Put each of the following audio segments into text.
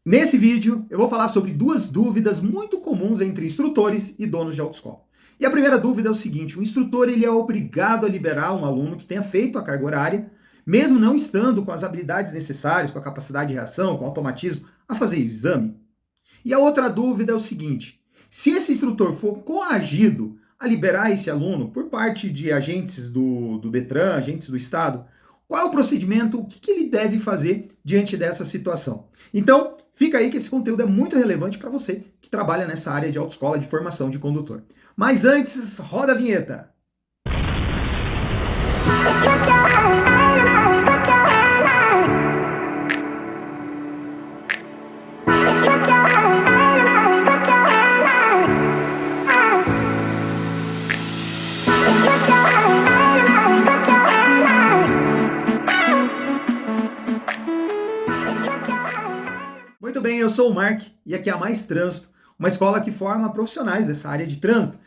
Nesse vídeo, eu vou falar sobre duas dúvidas muito comuns entre instrutores e donos de autoescola. E a primeira dúvida é o seguinte: o instrutor ele é obrigado a liberar um aluno que tenha feito a carga horária, mesmo não estando com as habilidades necessárias, com a capacidade de reação, com automatismo, a fazer o exame? E a outra dúvida é o seguinte: se esse instrutor for coagido a liberar esse aluno por parte de agentes do Detran, agentes do Estado, qual é o procedimento, o que ele deve fazer diante dessa situação? Então, fica aí que esse conteúdo é muito relevante para você que trabalha nessa área de autoescola de formação de condutor. Mas antes, roda a vinheta! Muito bem, eu sou o Mark e aqui é a Mais Trânsito, uma escola que forma profissionais dessa área de trânsito,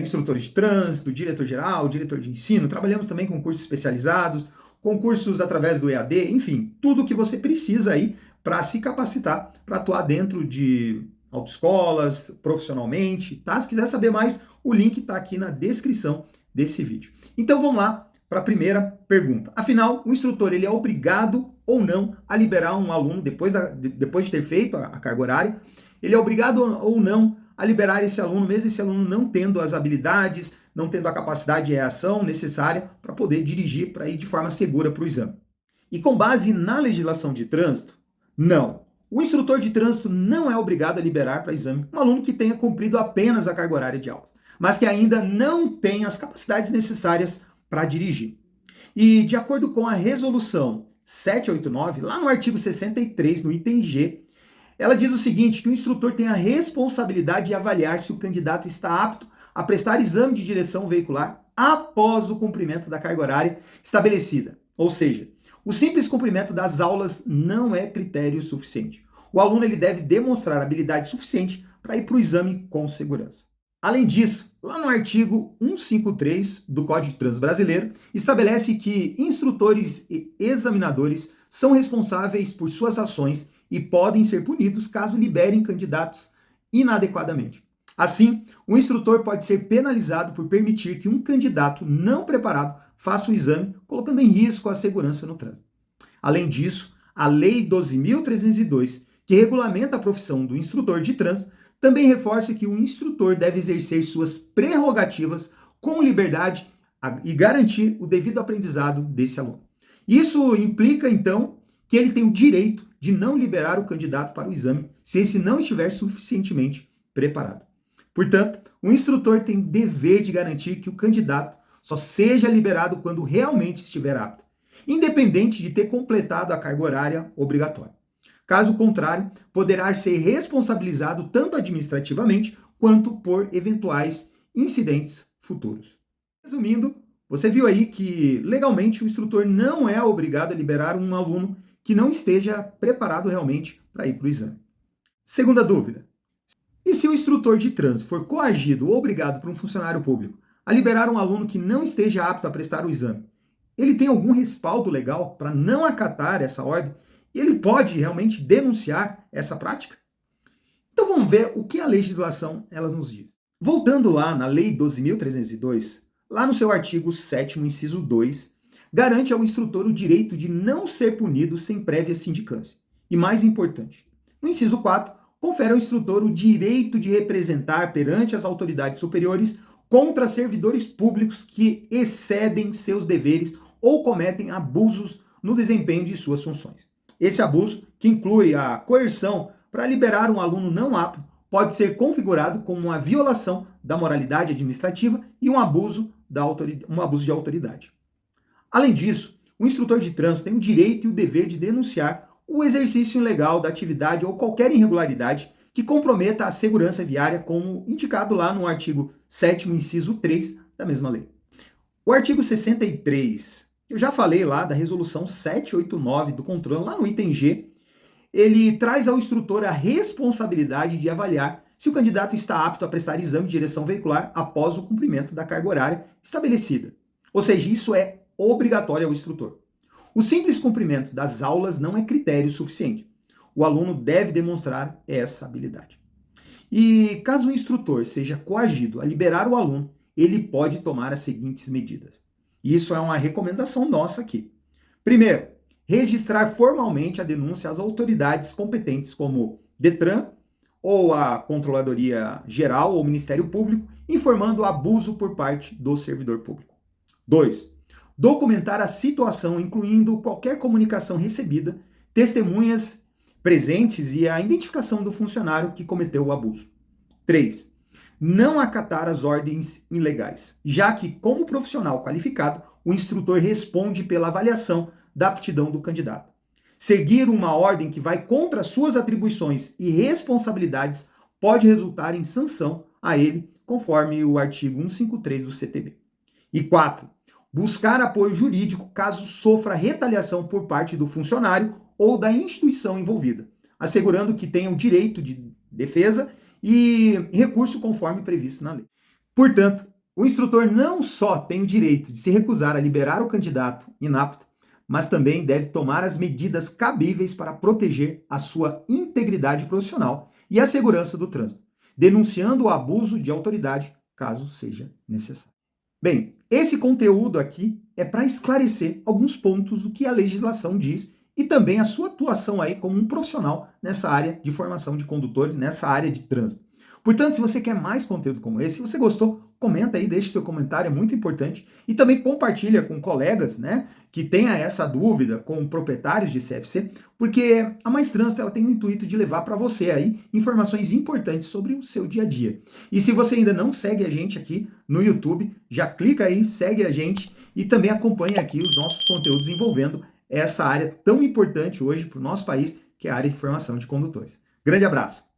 instrutores de trânsito, diretor-geral, diretor de ensino. Trabalhamos também com cursos especializados, concursos através do EAD, enfim, tudo o que você precisa aí para se capacitar, para atuar dentro de autoescolas, profissionalmente, tá? Se quiser saber mais, o link está aqui na descrição desse vídeo. Então vamos lá para a primeira pergunta. Afinal, o instrutor ele é obrigado ou não a liberar um aluno depois de ter feito a carga horária? Ele é obrigado ou não a liberar esse aluno, mesmo esse aluno não tendo as habilidades, não tendo a capacidade de reação necessária para poder dirigir, para ir de forma segura para o exame? E com base na legislação de trânsito, não. O instrutor de trânsito não é obrigado a liberar para exame um aluno que tenha cumprido apenas a carga horária de aulas, mas que ainda não tem as capacidades necessárias para dirigir. E de acordo com a resolução 789, lá no artigo 63, no item G, ela diz o seguinte, que o instrutor tem a responsabilidade de avaliar se o candidato está apto a prestar exame de direção veicular após o cumprimento da carga horária estabelecida. Ou seja, o simples cumprimento das aulas não é critério suficiente. O aluno ele deve demonstrar habilidade suficiente para ir para o exame com segurança. Além disso, lá no artigo 153 do Código de Trânsito Brasileiro, estabelece que instrutores e examinadores são responsáveis por suas ações e podem ser punidos caso liberem candidatos inadequadamente. Assim, o instrutor pode ser penalizado por permitir que um candidato não preparado faça o exame, colocando em risco a segurança no trânsito. Além disso, a Lei 12.302, que regulamenta a profissão do instrutor de trânsito, também reforça que o instrutor deve exercer suas prerrogativas com liberdade e garantir o devido aprendizado desse aluno. Isso implica, então, que ele tem o direito de não liberar o candidato para o exame se esse não estiver suficientemente preparado. Portanto, o instrutor tem o dever de garantir que o candidato só seja liberado quando realmente estiver apto, independente de ter completado a carga horária obrigatória. Caso contrário, poderá ser responsabilizado tanto administrativamente quanto por eventuais incidentes futuros. Resumindo, você viu aí que legalmente o instrutor não é obrigado a liberar um aluno que não esteja preparado realmente para ir para o exame. Segunda dúvida: e se o instrutor de trânsito for coagido ou obrigado por um funcionário público a liberar um aluno que não esteja apto a prestar o exame? Ele tem algum respaldo legal para não acatar essa ordem? Ele pode realmente denunciar essa prática? Então vamos ver o que a legislação ela nos diz. Voltando lá na Lei 12.302, lá no seu artigo 7º, inciso 2, garante ao instrutor o direito de não ser punido sem prévia sindicância. E mais importante, no inciso 4, confere ao instrutor o direito de representar perante as autoridades superiores contra servidores públicos que excedem seus deveres ou cometem abusos no desempenho de suas funções. Esse abuso, que inclui a coerção para liberar um aluno não apto, pode ser configurado como uma violação da moralidade administrativa e um abuso de autoridade. Além disso, o instrutor de trânsito tem o direito e o dever de denunciar o exercício ilegal da atividade ou qualquer irregularidade que comprometa a segurança viária, como indicado lá no artigo 7º, inciso 3 da mesma lei. O artigo 63, eu já falei lá da resolução 789 do controle, lá no item G, ele traz ao instrutor a responsabilidade de avaliar se o candidato está apto a prestar exame de direção veicular após o cumprimento da carga horária estabelecida. Ou seja, isso é obrigatório ao instrutor. O simples cumprimento das aulas não é critério suficiente. o aluno deve demonstrar essa habilidade. E caso o instrutor seja coagido a liberar o aluno, ele pode tomar as seguintes medidas. Isso é uma recomendação nossa aqui. Primeiro, registrar formalmente a denúncia às autoridades competentes, como Detran, ou a Controladoria Geral ou Ministério Público, informando o abuso por parte do servidor público. 2. Documentar a situação, incluindo qualquer comunicação recebida, testemunhas presentes e a identificação do funcionário que cometeu o abuso. 3. Não acatar as ordens ilegais, já que, como profissional qualificado, o instrutor responde pela avaliação da aptidão do candidato. Seguir uma ordem que vai contra suas atribuições e responsabilidades pode resultar em sanção a ele, conforme o artigo 153 do CTB. E 4. Buscar apoio jurídico caso sofra retaliação por parte do funcionário ou da instituição envolvida, assegurando que tenha o direito de defesa e recurso conforme previsto na lei. Portanto, o instrutor não só tem o direito de se recusar a liberar o candidato inapto, mas também deve tomar as medidas cabíveis para proteger a sua integridade profissional e a segurança do trânsito, denunciando o abuso de autoridade, caso seja necessário. Bem, esse conteúdo aqui é para esclarecer alguns pontos do que a legislação diz e também a sua atuação aí como um profissional nessa área de formação de condutores, nessa área de trânsito. Portanto, se você quer mais conteúdo como esse, se você gostou, comenta aí, deixe seu comentário, é muito importante. E também compartilha com colegas, né, que tenha essa dúvida, com proprietários de CFC, porque a Mais Trânsito ela tem o intuito de levar para você aí informações importantes sobre o seu dia a dia. E se você ainda não segue a gente aqui no YouTube, já clica aí, segue a gente e também acompanha aqui os nossos conteúdos envolvendo essa área tão importante hoje para o nosso país, que é a área de formação de condutores. Grande abraço!